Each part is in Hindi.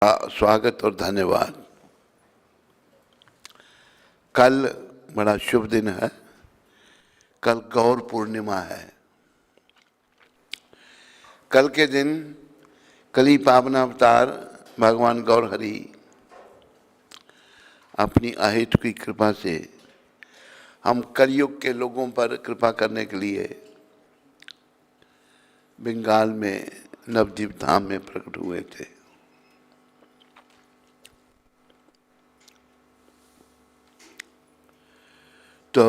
स्वागत और धन्यवाद। कल बड़ा शुभ दिन है। कल गौर पूर्णिमा है। कल के दिन कली पावन अवतार भगवान गौर हरि अपनी अहेतु की कृपा से हम कलयुग के लोगों पर कृपा करने के लिए बंगाल में नवद्वीप धाम में प्रकट हुए थे। तो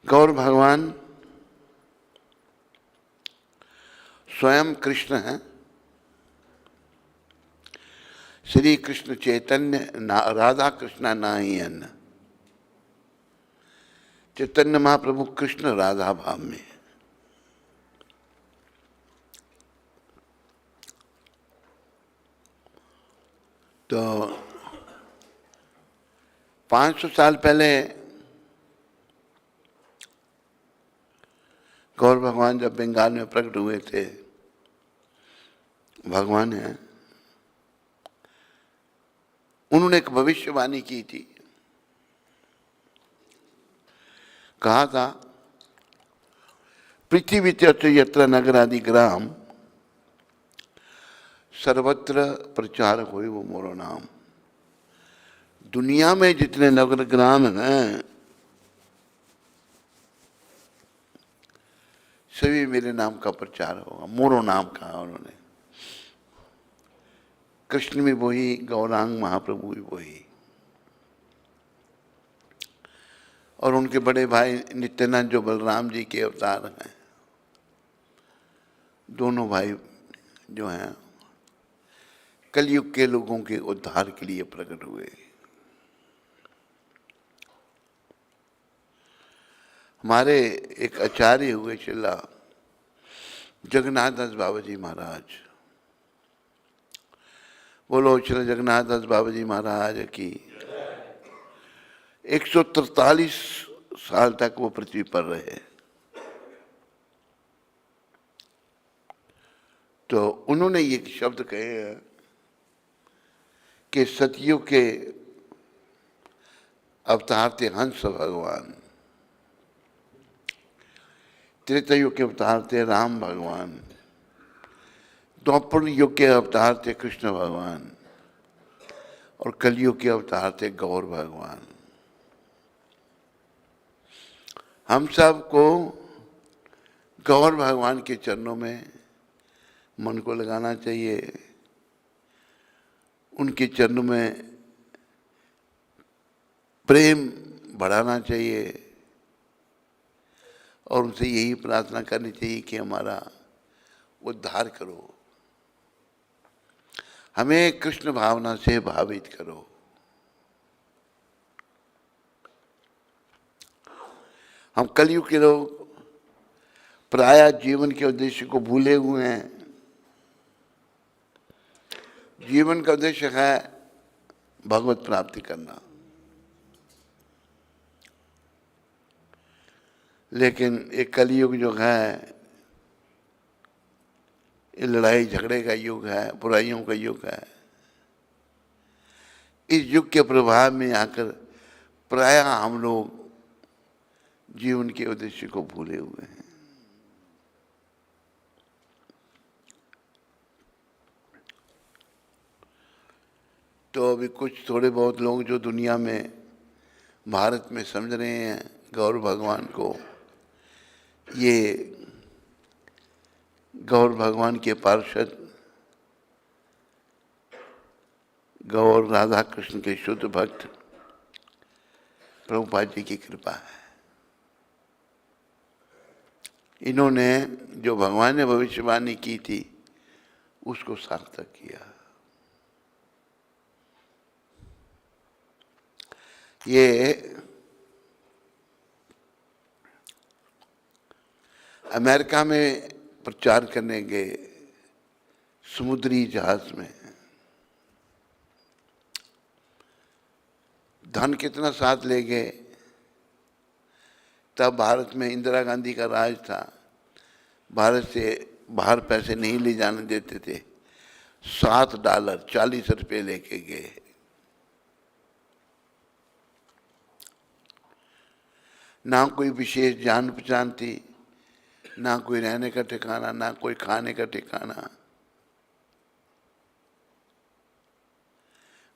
गौर भगवान स्वयं कृष्ण हैं। श्री कृष्ण चैतन्य राधा कृष्ण नाही अन्न। चैतन्य महाप्रभु कृष्ण राधा भाव में। तो 500 साल पहले गौर भगवान जब बंगाल में प्रकट हुए थे, भगवान है, उन्होंने एक भविष्यवाणी की थी। कहा था, पृथ्वी तीर्थ यत्र नगर आदि ग्राम सर्वत्र प्रचार होए वो मोरो नाम। दुनिया में जितने नगर ग्राम हैं सभी मेरे नाम का प्रचार होगा। मोरो नाम कहा उन्होंने। कृष्ण भी वही, गौरांग महाप्रभु भी वही, और उनके बड़े भाई नित्यानंद जो बलराम जी के अवतार हैं। दोनों भाई जो हैं कलयुग के लोगों के उद्धार के लिए प्रकट हुए। हमारे एक आचार्य हुए चिल्ला जगन्नाथ दास बाबा जी महाराज। बोलो श्री जगन्नाथ दास बाबा जी महाराज की। 143 साल तक वो पृथ्वी पर रहे। तो उन्होंने ये शब्द कहे हैं कि सतयुग के अवतार थे हंस भगवान, त्रेतायुग के अवतार थे राम भगवान, द्वापर युग के अवतार थे कृष्ण भगवान, और कलयुग के अवतार थे गौर भगवान। हम सब को गौर भगवान के चरणों में मन को लगाना चाहिए। उनके चरणों में प्रेम बढ़ाना चाहिए और उनसे यही प्रार्थना करनी चाहिए कि हमारा उद्धार करो, हमें कृष्ण भावना से भावित करो। हम कलयुग के लोग प्रायः जीवन के उद्देश्य को भूले हुए हैं। जीवन का उद्देश्य है भगवत प्राप्ति करना, लेकिन एक कलयुग जो है ये लड़ाई झगड़े का युग है, बुराइयों का युग है। इस युग के प्रभाव में आकर प्रायः हम लोग जीवन के उद्देश्य को भूले हुए हैं। तो अभी कुछ थोड़े बहुत लोग जो दुनिया में भारत में समझ रहे हैं गौर भगवान को, ये गौर भगवान के पार्षद, गौर राधा कृष्ण के शुद्ध भक्त प्रभुपाद जी की कृपा है। इन्होंने जो भगवान ने भविष्यवाणी की थी उसको सार्थक किया। ये अमेरिका में प्रचार करने गए समुद्री जहाज में। धन कितना साथ ले गए। तब भारत में इंदिरा गांधी का राज था। भारत से बाहर पैसे नहीं ले जाने देते थे, $7 40 लेके गए। ना कोई विशेष जान पहचान थी, ना कोई रहने का ठिकाना, ना कोई खाने का ठिकाना।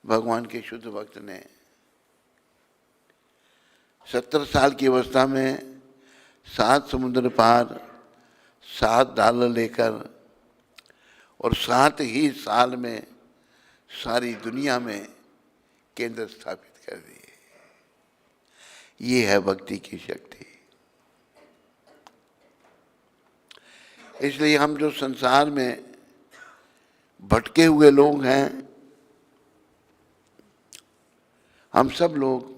भगवान के शुद्ध भक्त ने 70 साल की अवस्था में 7 समुद्र पार $7 लेकर और 7 ही साल में सारी दुनिया में केंद्र स्थापित कर दिए। ये है भक्ति की शक्ति। इसलिए हम जो संसार में भटके हुए लोग हैं, हम सब लोग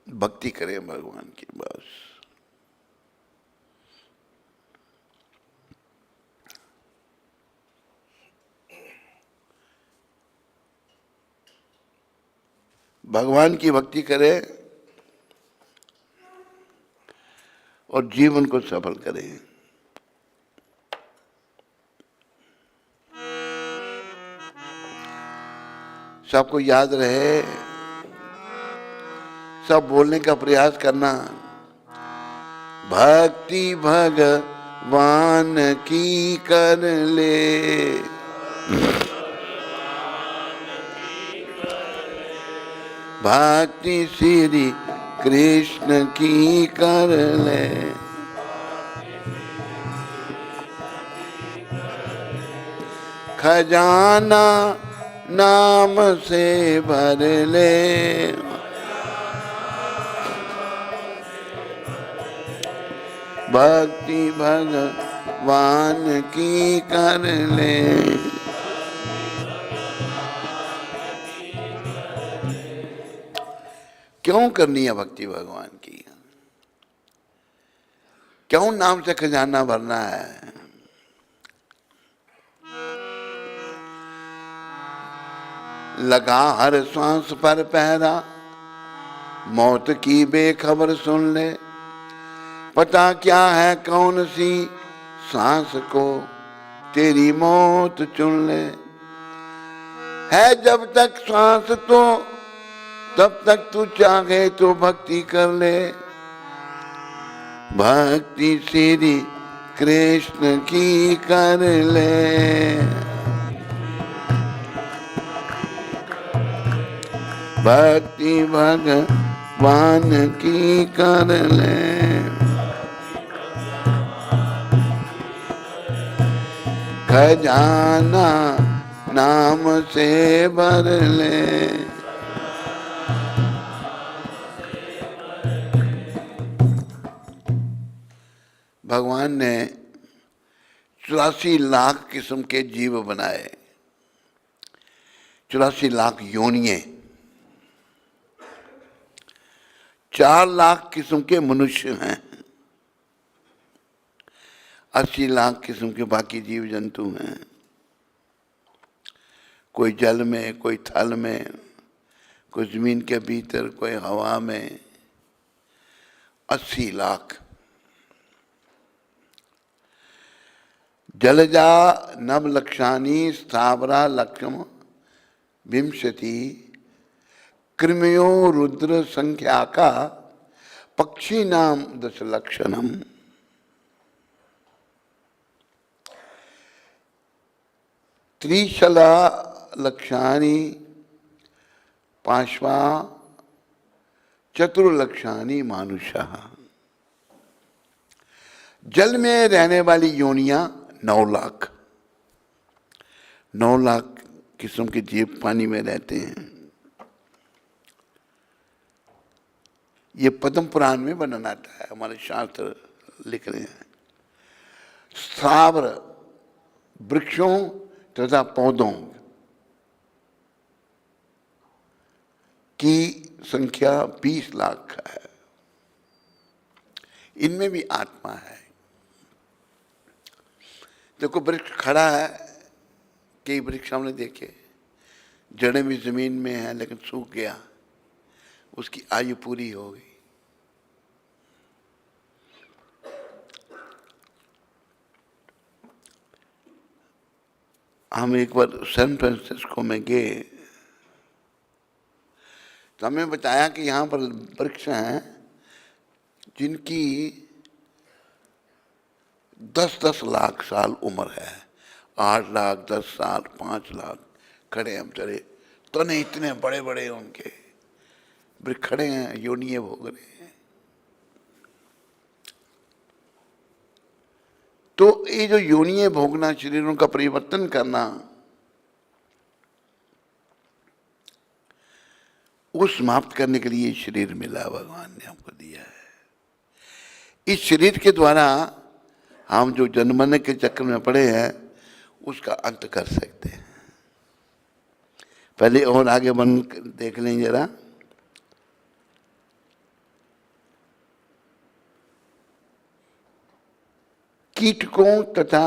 भक्ति करें भगवान की। बस भगवान की भक्ति करें और जीवन को सफल करें। सबको याद रहे, सब बोलने का प्रयास करना, भक्ति भगवान की कर ले, भक्ति श्री कृष्ण की कर ले, खजाना नाम से भर ले, भक्ति भगवान की कर ले। क्यों करनी है भक्ति भगवान की? क्यों नाम से खजाना भरना है? लगा हर श्वास पर पहरा, मौत की बेखबर सुन ले, पता क्या है कौन सी सांस को तेरी मौत चुन ले, है जब तक सांस तो तब तक तू चाहे तो भक्ति कर ले, भक्ति श्री कृष्ण की कर ले, भक्ति भगवान की कर ले, खजाना नाम से भर ले। भगवान ने 84 लाख किस्म के जीव बनाए, 84 लाख योनियां, 4 लाख किस्म के मनुष्य हैं, 80 लाख किस्म के बाकी जीव जंतु हैं, कोई जल में, कोई थल में, कोई जमीन के भीतर, कोई हवा में, 80 लाख। जलजा नव लक्षानी स्थावरा लक्षम विंशति, कृमयो रुद्र संख्या का पक्षी नाम 10 लक्षणम। त्रिशला लक्षानी पांचवा चतुर्लक्षानी मानुषा। जल में रहने वाली योनियां 9 लाख, 9 लाख किस्म के जीव पानी में रहते हैं। ये पद्म पुराण में वर्णन आता है, हमारे शास्त्र लिख रहे हैं। स्थावर वृक्षों तथा पौधों की संख्या 20 लाख है। इनमें भी आत्मा है। देखो वृक्ष खड़ा है, कई वृक्ष हमने देखे, जड़ें भी जमीन में हैं लेकिन सूख गया, उसकी आयु पूरी हो गई। हम एक बार सैन फ्रांसिस्को में गए तो हमें बताया कि यहाँ पर वृक्ष हैं जिनकी 10-10 लाख साल उम्र है, 8 लाख, 10 साल, 5 लाख खड़े हम चले, तो नहीं इतने बड़े बड़े उनके वृक्ष खड़े हैं, योनिये भोग रहे हैं। तो ये जो योनिये भोगना, शरीरों का परिवर्तन करना, वो समाप्त करने के लिए शरीर मिला, भगवान ने हमको दिया है। इस शरीर के द्वारा हम जो जन्म मरने के चक्कर में पड़े हैं उसका अंत कर सकते हैं। पहले और आगे बन देख लें जरा। कीटकों तथा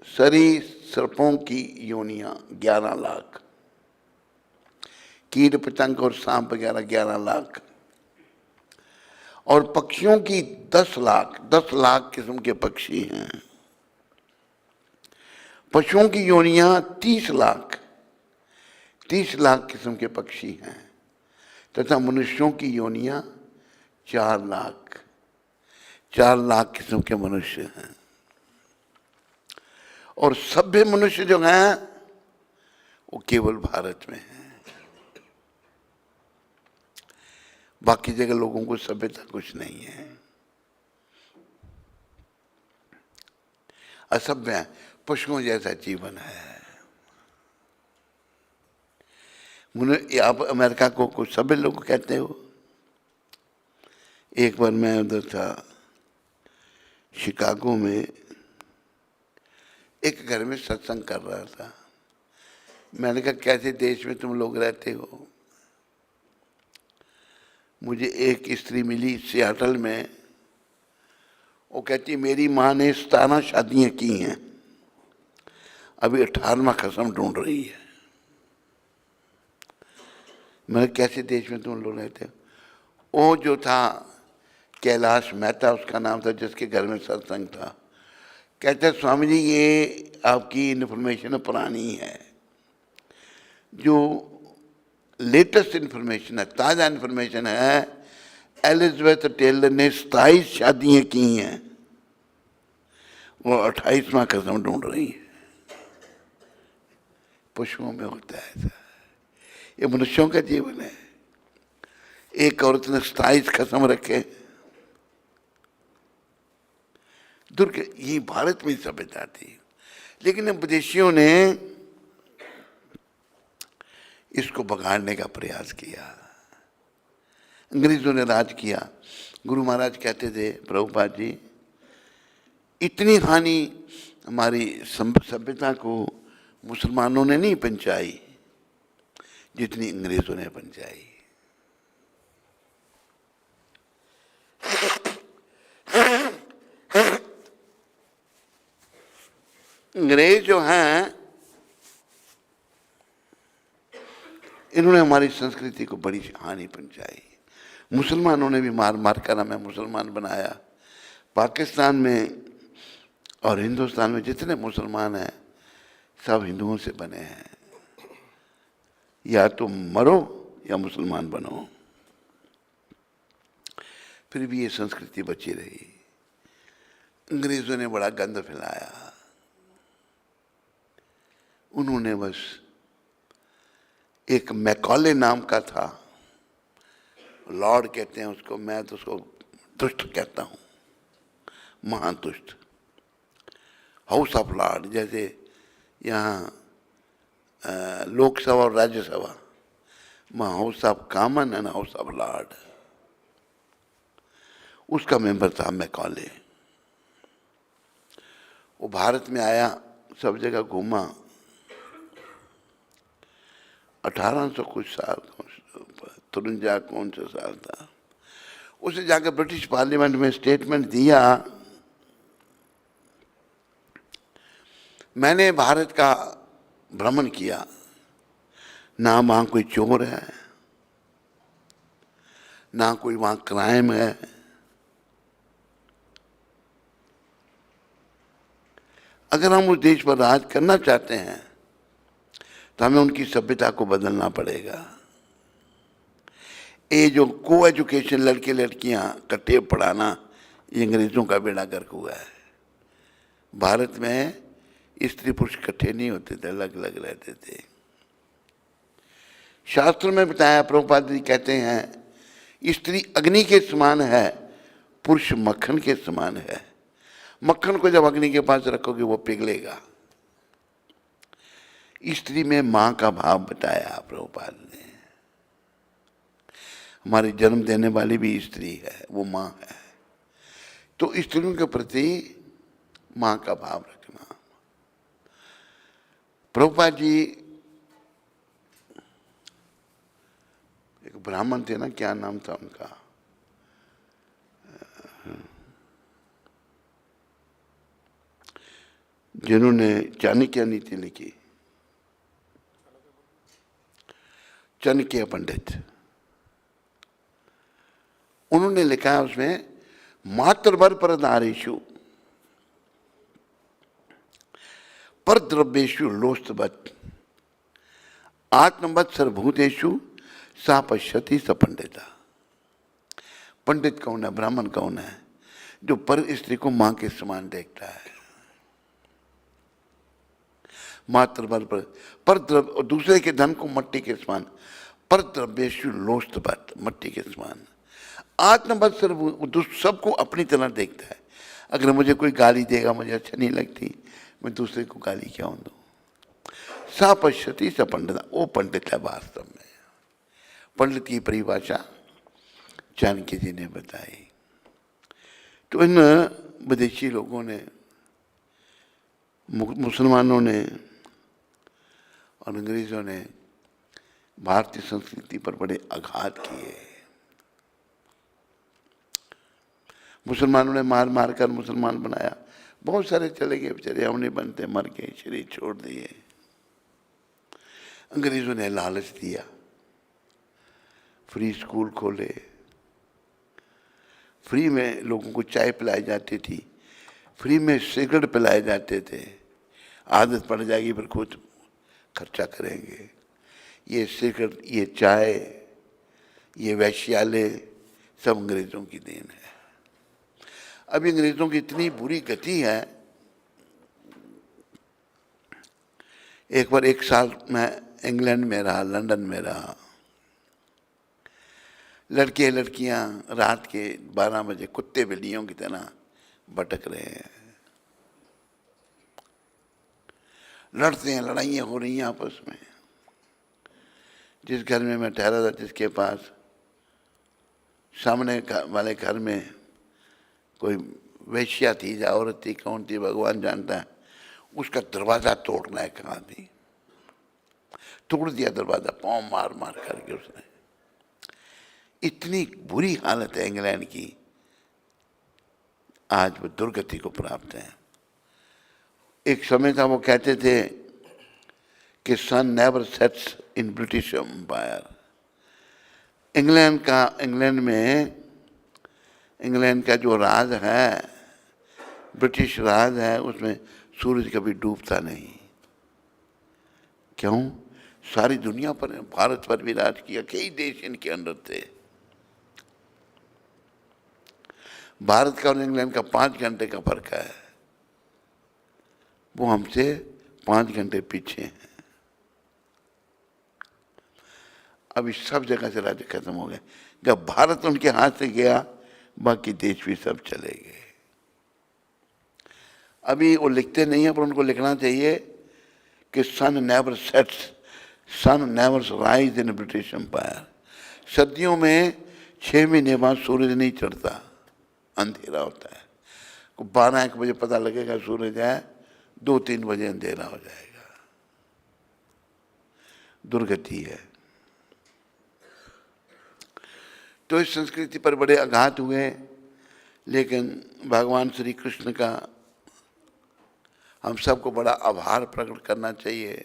सरीसृपों की योनियां 11 लाख, कीट पतंग और सांप वगैरह 11 लाख, और पक्षियों की 10 लाख, 10 लाख किस्म के पक्षी हैं। पशुओं की योनियां 30 लाख, 30 लाख किस्म के पक्षी हैं, तथा मनुष्यों की योनियां 4 लाख, 4 लाख किस्म के मनुष्य हैं। और सभ्य मनुष्य जो हैं वो केवल भारत में हैं, बाकी जगह लोगों को सभ्यता कुछ नहीं है, असभ्य है, पशुओं जैसा जीवन है। आप अमेरिका को कुछ सभ्य लोग कहते हो? एक बार मैं उधर था शिकागो में, एक घर में सत्संग कर रहा था। मैंने कहा कैसे देश में तुम लोग रहते हो? मुझे एक स्त्री मिली सियाटल में, वो कहती मेरी माँ ने 17 शादियां की हैं, अभी 18वां खसम ढूंढ रही है। मैंने कैसे देश में तुम लोग रहते हो? वो जो था कैलाश मेहता उसका नाम था, जिसके घर में सत्संग था, कहते स्वामी जी ये आपकी इन्फॉर्मेशन पुरानी है, जो लेटेस्ट इन्फॉर्मेशन है, ताज़ा इन्फॉर्मेशन है, एलिजाबेथ टेलर ने 27 शादियां की हैं, वो 28वां कसम ढूंढ रही है। पशुओं में होता है ऐसा, ये मनुष्यों का जीवन है। एक औरत ने 27 कसम रखे, दुर्ग ये भारत में सभ्यता थी, लेकिन विदेशियों ने इसको बगाड़ने का प्रयास किया, अंग्रेजों ने राज किया। गुरु महाराज कहते थे प्रभुपाद जी, इतनी हानि हमारी सभ्यता को मुसलमानों ने नहीं पहुंचाई जितनी अंग्रेजों ने पहुंचाई। अंग्रेज जो हैं इन्होंने हमारी संस्कृति को बड़ी हानि पहुंचाई। मुसलमानों ने भी मार मार कर हमें मुसलमान बनाया। पाकिस्तान में और हिंदुस्तान में जितने मुसलमान हैं सब हिंदुओं से बने हैं, या तो मरो या मुसलमान बनो। फिर भी ये संस्कृति बची रही। अंग्रेजों ने बड़ा गंद फैलाया, उन्होंने बस एक मैकॉले नाम का था, लॉर्ड कहते हैं उसको, मैं तो उसको दुष्ट कहता हूँ, महान दुष्ट, हाउस ऑफ लॉर्ड। जैसे यहाँ लोकसभा और Rajya Sabha, house of common and house of Lord, उसका मेंबर था मैकॉले। वो भारत में आया, सब जगह घूमा, 1800 कुछ साल, 53 कौन सा साल था, उसे जाकर ब्रिटिश पार्लियामेंट में स्टेटमेंट दिया, मैंने भारत का भ्रमण किया, ना वहाँ कोई चोर है, ना कोई वहाँ क्राइम है, अगर हम उस देश पर राज करना चाहते हैं तो हमें उनकी सभ्यता को बदलना पड़ेगा। ये जो को एजुकेशन लड़के लड़कियां इकट्ठे पढ़ाना, ये अंग्रेजों का बेड़ा गर्क हुआ है। भारत में स्त्री पुरुष इकट्ठे नहीं होते थे, अलग अलग रहते थे। शास्त्र में बताया, प्रभुपाद जी कहते हैं स्त्री अग्नि के समान है, पुरुष मक्खन के समान है। मक्खन को जब अग्नि के पास रखोगे वो पिघलेगा। स्त्री में मां का भाव बताया प्रभुपाद ने। हमारी जन्म देने वाली भी स्त्री है, वो मां है। तो स्त्रियों के प्रति मां का भाव रखना। प्रभुपाद जी एक ब्राह्मण थे ना, क्या नाम था उनका, जिन्होंने चाणक्य नीति लिखी, चाणक्य पंडित। उन्होंने लिखा है उसमें, मातृवर परदारेषु पर द्रव्येषु लोस्तवत् आत्मवत् सर्वभूतेषु सा पश्यति स पंडिता। पंडित कौन है, ब्राह्मण कौन है? जो पर स्त्री को मां के समान देखता है। मातृवर पर द्रव्य, और दूसरे के धन को मट्टी के समान, पर द्रव्येषु लोस्तवत्, मट्टी के समान। आत्मवत् सर्वभूत, सबको अपनी तरह देखता है। अगर मुझे कोई गाली देगा, मुझे अच्छा नहीं लगती, मैं दूसरे को गाली क्यों दूं? सा पश्यति स पंडिता, वो पंडित है वास्तव में। पंडित की परिभाषा चाणक्य जी ने बताई। तो इन विदेशी लोगों ने, मुसलमानों ने और अंग्रेजों ने भारतीय संस्कृति पर बड़े आघात किए। मुसलमानों ने मार मार कर मुसलमान बनाया। बहुत सारे चले गए बेचारे, हम नहीं बनते, मर गए, शरीर छोड़ दिए। अंग्रेजों ने लालच दिया, फ्री स्कूल खोले, फ्री में लोगों को चाय पिलाई जाती थी, फ्री में सिगरेट पिलाए जाते थे। आदत पड़ जाएगी पर खुद खर्चा करेंगे। ये सिगरेट, ये चाय, ये वैश्यालय सब अंग्रेजों की देन है। अभी अंग्रेजों की इतनी बुरी गति है, एक बार 1 साल मैं इंग्लैंड में रहा, लंदन में रहा। लड़के लड़कियां रात के 12 बजे कुत्ते बिल्लियों की तरह भटक रहे हैं, लड़ते हैं, लड़ाइयाँ हो रही हैं आपस में। जिस घर में मैं ठहरा था, जिसके पास सामने वाले घर में कोई वेश्या थी या औरत थी, कौन थी भगवान जानता है, उसका दरवाजा तोड़ना है, कहाँ थी, तोड़ दिया दरवाजा, पाँव मार मार करके उसने। इतनी बुरी हालत है इंग्लैंड की, आज वो दुर्गति को प्राप्त है। एक समय था वो कहते थे कि sun never sets in British empire. England का जो राज है, ब्रिटिश राज है, उसमें सूरज कभी डूबता नहीं। क्यों? सारी दुनिया पर, भारत पर भी राज किया, कई देश इनके अंदर थे। भारत का और इंग्लैंड का 5 घंटे का फर्क है, वो हमसे 5 घंटे पीछे हैं। अभी सब जगह से राज्य खत्म हो गए। जब भारत उनके हाथ से गया, बाकी देश भी सब चले गए। अभी वो लिखते नहीं है, पर उनको लिखना चाहिए कि sun never sets, sun never rise in British empire. सर्दियों में 6 महीने बाद सूरज नहीं चढ़ता, अंधेरा होता है। 12-1 बजे पता लगेगा सूरज है, 2-3 बजे अंधेरा हो जाएगा। दुर्गति है। तो इस संस्कृति पर बड़े आघात हुए, लेकिन भगवान श्री कृष्ण का हम सबको बड़ा आभार प्रकट करना चाहिए,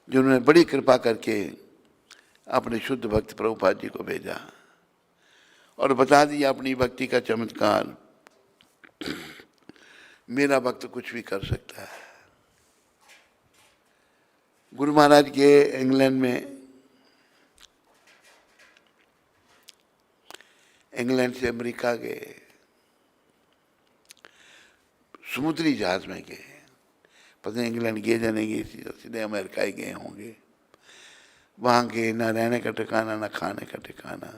जिन्होंने बड़ी कृपा करके अपने शुद्ध भक्त प्रभुपाद जी को भेजा और बता दिया अपनी भक्ति का चमत्कार। मेरा भक्त कुछ भी कर सकता है। गुरु महाराज के इंग्लैंड में, इंग्लैंड से अमेरिका गए, समुद्री जहाज में गए, पता नहीं इंग्लैंड गए या नहीं गए, सीधे अमेरिका ही गए होंगे। वहाँ गए, ना रहने का ठिकाना ना खाने का ठिकाना,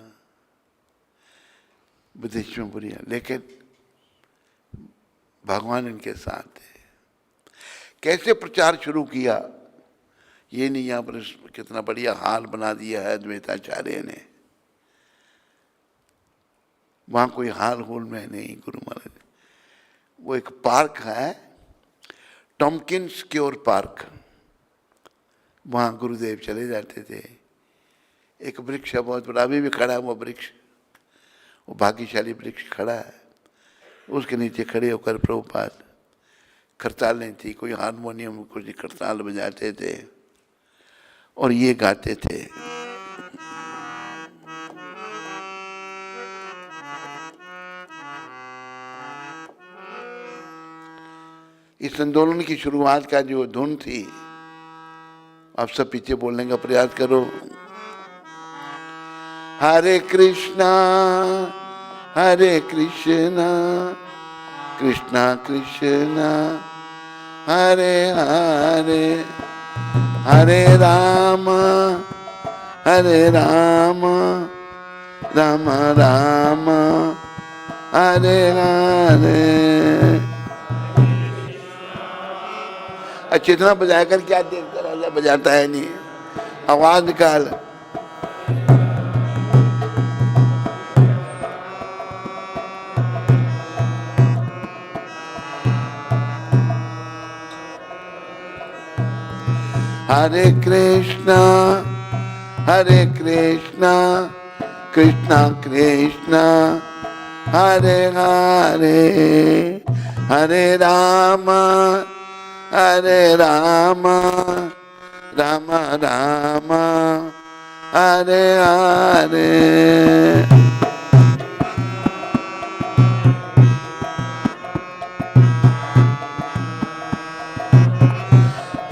विदेश में बुरी, लेकिन भगवान इनके साथ थे। कैसे प्रचार शुरू किया, ये नहीं यहाँ पर कितना बढ़िया हाल बना दिया है द्वैताचार्य ने, वहाँ कोई हाल होल में नहीं। गुरु महाराज, वो एक पार्क है टॉमकिंस क्योर पार्क, वहाँ गुरुदेव चले जाते थे। एक वृक्ष है बहुत बड़ा, अभी भी खड़ा है वो वृक्ष, वो भाग्यशाली वृक्ष खड़ा है, उसके नीचे खड़े होकर प्रभुपाद खरतालें थी, कोई हारमोनियम कुछ खरताल बजाते थे और ये गाते थे, इस आंदोलन की शुरुआत का जो धुन थी, आप सब पीछे बोलने का प्रयास करो। हरे कृष्णा कृष्णा कृष्णा हरे हरे, हरे राम राम राम हरे हरे। चेतना बजाया कर क्या देखता राजा, बजाता है नहीं, आवाज निकाल। हरे कृष्णा कृष्णा कृष्णा हरे हरे, हरे राम राम राम हरे हरे।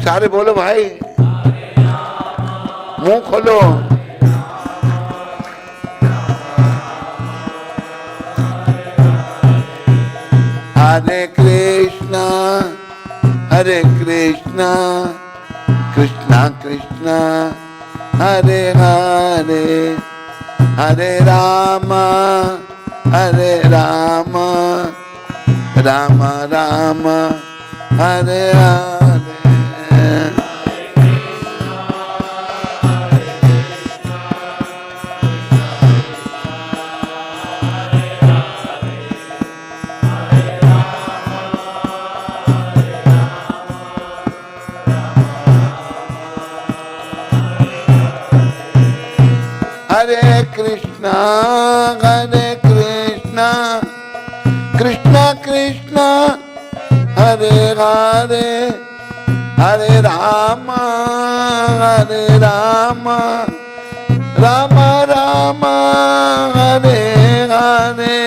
सारे बोलो भाई, मुंह खोलो। हरे कृष्णा कृष्णा कृष्णा हरे हरे, हरे राम राम राम हरे हरे। हरे कृष्णा कृष्णा कृष्णा हरे हरे, हरे राम राम राम हरे हरे।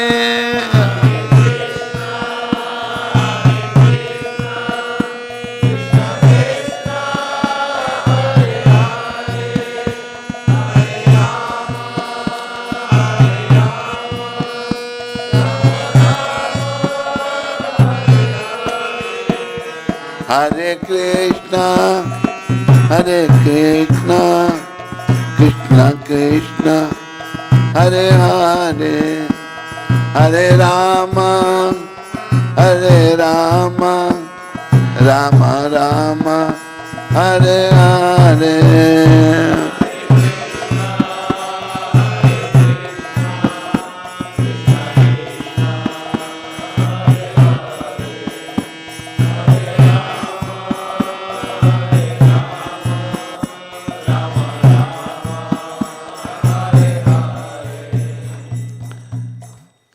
हरे कृष्णा कृष्णा कृष्णा हरे हरे, हरे राम राम राम हरे हरे।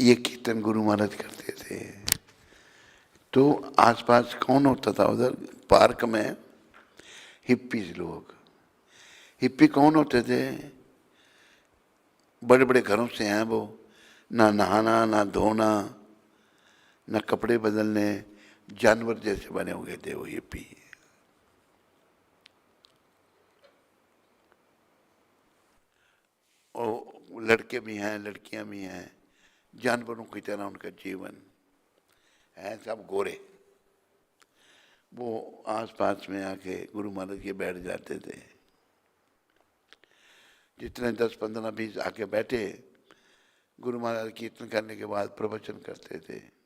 ये कीर्तन गुरु महाराज करते थे। तो आसपास कौन होता था उधर पार्क में? हिप्पीज लोग। हिप्पी कौन होते थे? बड़े बड़े घरों से हैं वो, ना नहाना ना धोना ना कपड़े बदलने, जानवर जैसे बने हुए थे वो हिप्पी। और लड़के भी हैं, लड़कियां भी हैं, जानवरों की तरह उनका जीवन है, सब गोरे। वो आसपास में आके गुरु महाराज के बैठ जाते थे। जितने 10, 15, 20 आके बैठे, गुरु महाराज कीर्तन करने के बाद प्रवचन करते थे।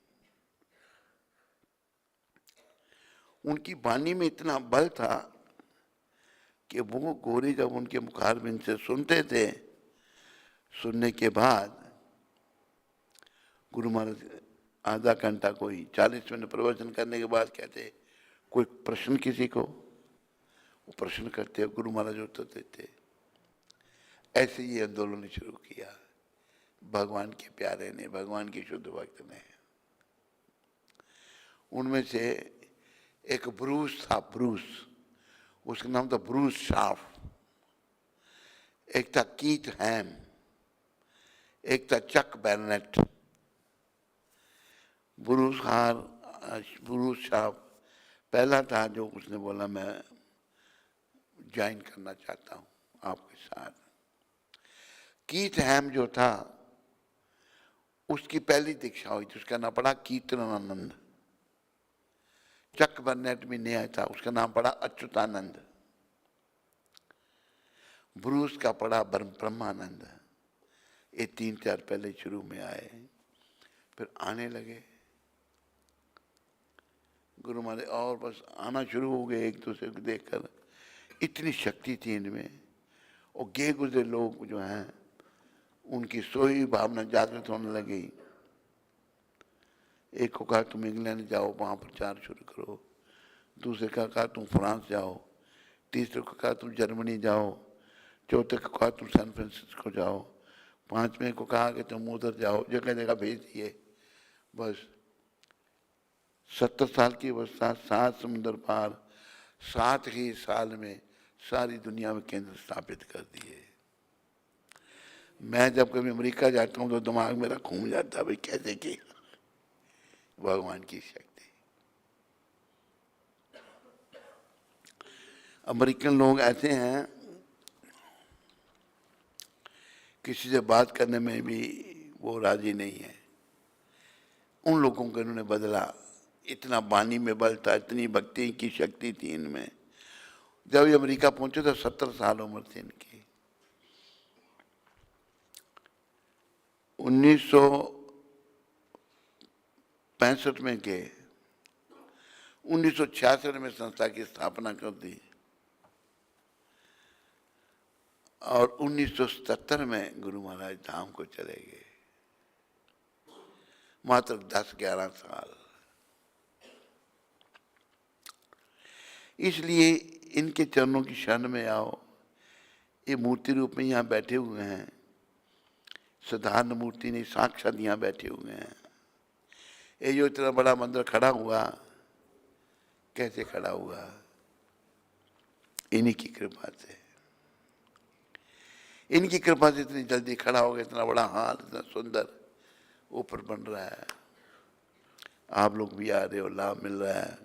उनकी वाणी में इतना बल था कि वो गोरे जब उनके मुखारबिंद से सुनते थे, सुनने के बाद गुरु महाराज आधा घंटा कोई 40 मिनट प्रवचन करने के बाद कहते, कोई प्रश्न किसी को? वो प्रश्न करते, गुरु महाराज उत्तर देते। ऐसे ही आंदोलन शुरू किया भगवान के प्यारे ने, भगवान की शुद्ध भक्त ने। उनमें से एक ब्रूस था, ब्रूस, उसका नाम था ब्रूस शार्फ। एक था कीथ हैम, एक था चक बैरनेट। ब्रूस शार्फ पहला था जो उसने बोला मैं ज्वाइन करना चाहता हूं आपके साथ। कीथ हैम जो था उसकी पहली दीक्षा हुई थी, उसका नाम पड़ा कीर्तनानंद। चक बर्नेट भी नया था, उसका नाम पड़ा अच्युतानंद। ब्रूस का पड़ा ब्रह्मानंद। ये 3-4 पहले शुरू में आए, फिर आने लगे गुरु महाराज, और बस आना शुरू हो गए एक दूसरे को देखकर। इतनी शक्ति थी इनमें। और गे गुजरे लोग जो हैं उनकी सोई भावना जागृत होने लगी। एक को कहा तुम इंग्लैंड जाओ, वहाँ प्रचार शुरू करो। दूसरे का कहा तुम फ्रांस जाओ। तीसरे को कहा तुम जर्मनी जाओ। चौथे को कहा तुम सैन फ्रांसिस्को जाओ। पांचवें को कहा कि तुम उधर जाओ, जगह जगह भेज दिए। बस 70 साल की अवस्था, 7 समुद्र पार, 7 ही साल में सारी दुनिया में केंद्र स्थापित कर दिए। मैं जब कभी अमेरिका जाता हूँ तो दिमाग मेरा घूम जाता है, भाई कैसे की भगवान की शक्ति। अमेरिकन लोग ऐसे हैं, किसी से बात करने में भी वो राजी नहीं है। उन लोगों को इन्होंने बदला। इतना वाणी में बल था, इतनी भक्ति की शक्ति थी इनमें। जब ये अमेरिका पहुंचे तो 70 साल उम्र थी इनकी। 1965 में के 1966 में संस्था की स्थापना कर दी और 1977 में गुरु महाराज धाम को चले गए। मात्र 10-11 साल। इसलिए इनके चरणों की शरण में आओ। ये मूर्ति रूप में यहाँ बैठे हुए हैं, साधारण मूर्ति नहीं, साक्षात यहाँ बैठे हुए हैं। ये जो इतना बड़ा मंदिर खड़ा हुआ, कैसे खड़ा हुआ? इन्हीं की कृपा से। इनकी कृपा से इतनी जल्दी खड़ा हो गया। इतना बड़ा हाल, इतना सुंदर ऊपर बन रहा है। आप लोग भी आ रहे हो, लाभ मिल रहा है।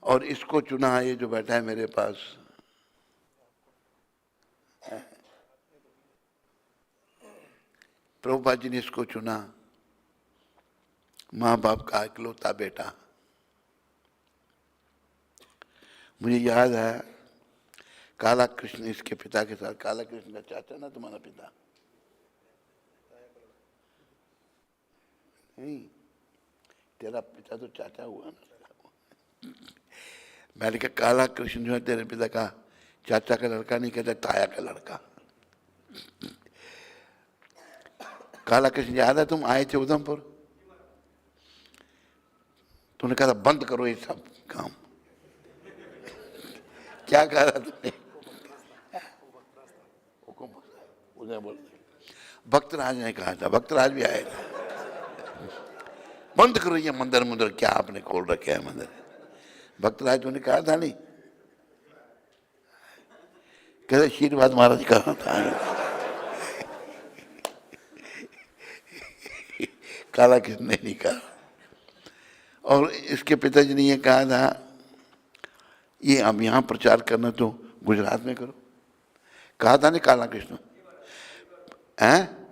और इसको चुना, ये जो बैठा है मेरे पास, प्रभुपाद जी ने इसको चुना। माँ बाप का इकलौता बेटा। मुझे याद है काला कृष्ण इसके पिता के साथ, काला कृष्ण का चाचा ना तुम्हारा पिता? नहीं, तेरा पिता तो चाचा हुआ ना। मैंने कहा काला कृष्ण जो है तेरे पिता का चाचा का लड़का नहीं, कहता ताया का लड़का। काला कृष्ण याद है तुम आए थे उधमपुर? तूने कहा था बंद करो ये सब काम। क्या कहा था तुमने? भक्तराज ने कहा था, भक्तराज भी आएगा। बंद करो ये मंदिर मुंदर, क्या आपने खोल रखे है मंदिर? भक्तराज तूने कहा था नहीं? कहते आशीर्वाद महाराज कहा था। काला कृष्ण ने नहीं कहा। और इसके पिताजी ने ये कहा था, ये अब यहाँ प्रचार करना तो गुजरात में करो। कहा था नहीं काला कृष्ण है,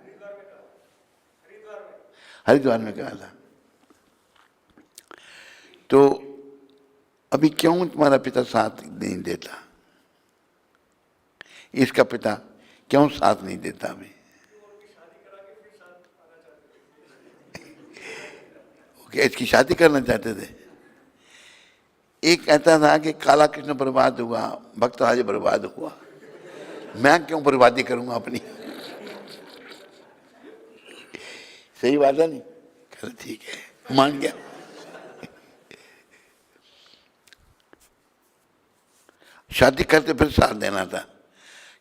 हरिद्वार में कहा था। तो अभी क्यों तुम्हारा पिता साथ नहीं देता, इसका पिता क्यों साथ नहीं देता अभी? ओके, इसकी शादी करना चाहते थे। एक कहता था कि काला कृष्ण बर्बाद हुआ, भक्तराज बर्बाद हुआ, मैं क्यों बर्बादी करूंगा अपनी। सही बात है नहीं? ठीक है, मान गया। शादी करते फिर साथ देना था,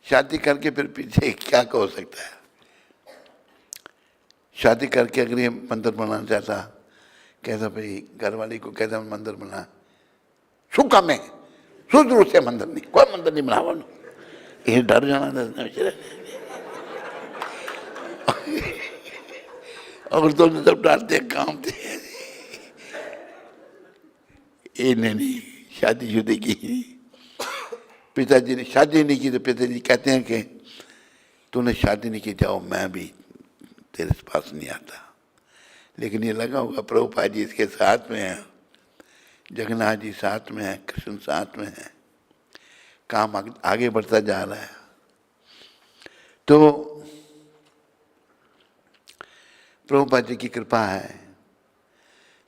शादी करके फिर पीछे क्या हो सकता है। शादी करके अगर ये मंदिर बनाना चाहता, कहता भाई घरवाली को कहता मंदिर बना, शू काम है, शुद्ध से मंदिर नहीं, कोई मंदिर नहीं बनावा, ये डर जाना था। और तो जब डरते काम थे, इन्हें नहीं शादी शुदी की। पिताजी ने शादी नहीं की तो पिताजी कहते हैं कि तूने शादी नहीं की, जाओ मैं भी तेरे पास नहीं आता। लेकिन ये लगा होगा प्रभुपाद जी इसके साथ में है, जगन्नाथ जी साथ में है, कृष्ण साथ में है, काम आगे बढ़ता जा रहा है। तो प्रभुपाद जी की कृपा है।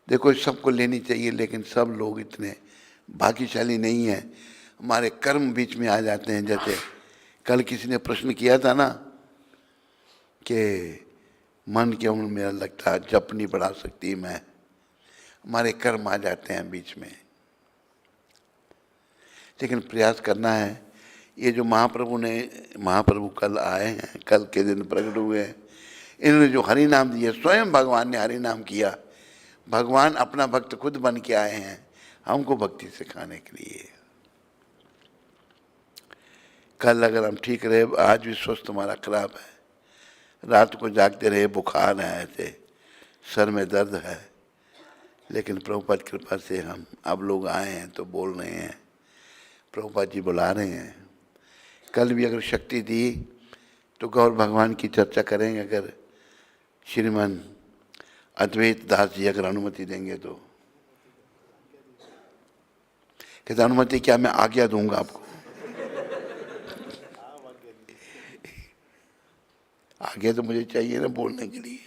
देखो सबको लेनी चाहिए, लेकिन सब लोग इतने भाग्यशाली नहीं है। हमारे कर्म बीच में आ जाते हैं। जैसे कल किसी ने प्रश्न किया था ना कि मन क्यों मेरा लगता जप नहीं बढ़ा सकती मैं, हमारे कर्म आ जाते हैं बीच में। लेकिन प्रयास करना है। ये जो महाप्रभु कल आए हैं, कल के दिन प्रकट हुए हैं, इन्होंने जो हरि नाम दिया, स्वयं भगवान ने हरि नाम किया। भगवान अपना भक्त खुद बन के आए हैं हमको भक्ति सिखाने के लिए। कल अगर हम ठीक रहे, आज भी स्वास्थ्य हमारा खराब है, रात को जागते रहे, बुखार है, ऐसे सर में दर्द है, लेकिन प्रभुपाद कृपा से हम अब लोग आए हैं तो बोल रहे हैं, प्रभुपाद जी बुला रहे हैं। कल भी अगर शक्ति दी तो गौर भगवान की चर्चा करेंगे, अगर श्रीमान अद्वैत दास जी अगर अनुमति देंगे तो। कहते अनुमति क्या, मैं आज्ञा दूंगा आपको। आज्ञा तो मुझे चाहिए ना बोलने के लिए।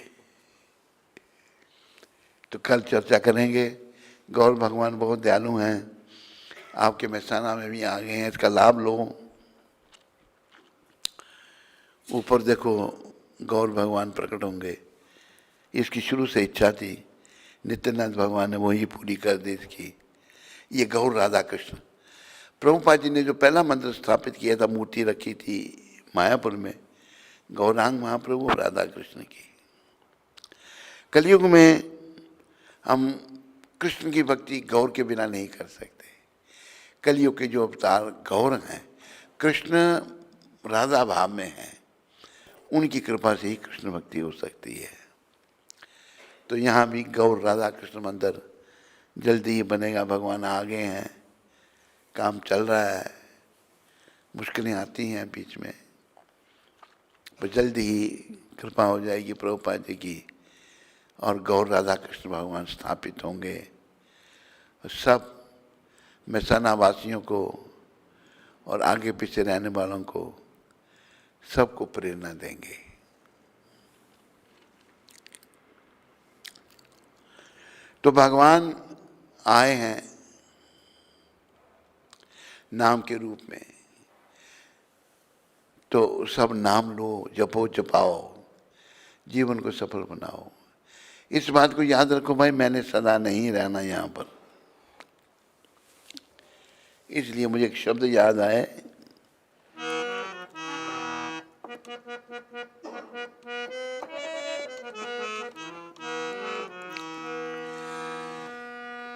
तो कल चर्चा करेंगे। गौर भगवान बहुत दयालु हैं, आपके मेहसाना में भी आ गए हैं, इसका लाभ लो। ऊपर देखो गौर भगवान प्रकट होंगे, इसकी शुरू से इच्छा थी, नित्यानंद भगवान ने वही पूरी कर दी इसकी। ये गौर राधा कृष्ण, प्रभुपाद जी ने जो पहला मंदिर स्थापित किया था, मूर्ति रखी थी मायापुर में, गौरांग महाप्रभु और राधा कृष्ण की। कलयुग में हम कृष्ण की भक्ति गौर के बिना नहीं कर सकते। कलयुग के जो अवतार गौर हैं, कृष्ण राधा भाव में हैं, उनकी कृपा से ही कृष्ण भक्ति हो सकती है। तो यहाँ भी गौर राधा कृष्ण मंदिर जल्दी ही बनेगा। भगवान आ गए हैं, काम चल रहा है, मुश्किलें आती हैं बीच में, पर जल्दी ही कृपा हो जाएगी प्रभुपाद जी की और गौर राधा कृष्ण भगवान स्थापित होंगे। सब मेहसाना वासियों को और आगे पीछे रहने वालों को सबको प्रेरणा देंगे। तो भगवान आए हैं नाम के रूप में, तो सब नाम लो, जपो जपाओ, जीवन को सफल बनाओ। इस बात को याद रखो भाई, मैंने सदा नहीं रहना यहाँ पर। इसलिए मुझे एक शब्द याद आए,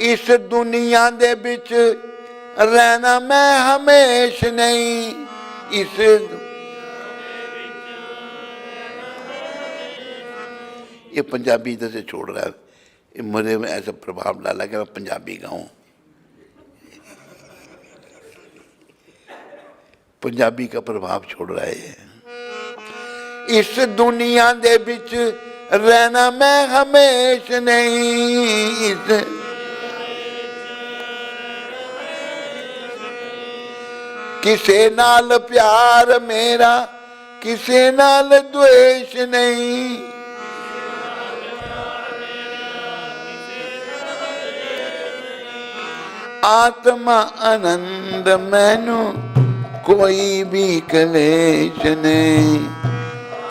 इस दुनिया दे बिच रहना मैं हमेश नहीं, ये पंजाबी इधर से छोड़ रहा है, ये मुझे में ऐसा प्रभाव डाला कि मैं पंजाबी गाऊं। पंजाबी का प्रभाव छोड़ रहा है। इस दुनिया दे बिच रहना मैं हमेश नहीं, किसे नाल प्यार मेरा किसे नाल द्वेष नहीं। आत्मा आनंद मैनू कोई भी कलेश नहीं,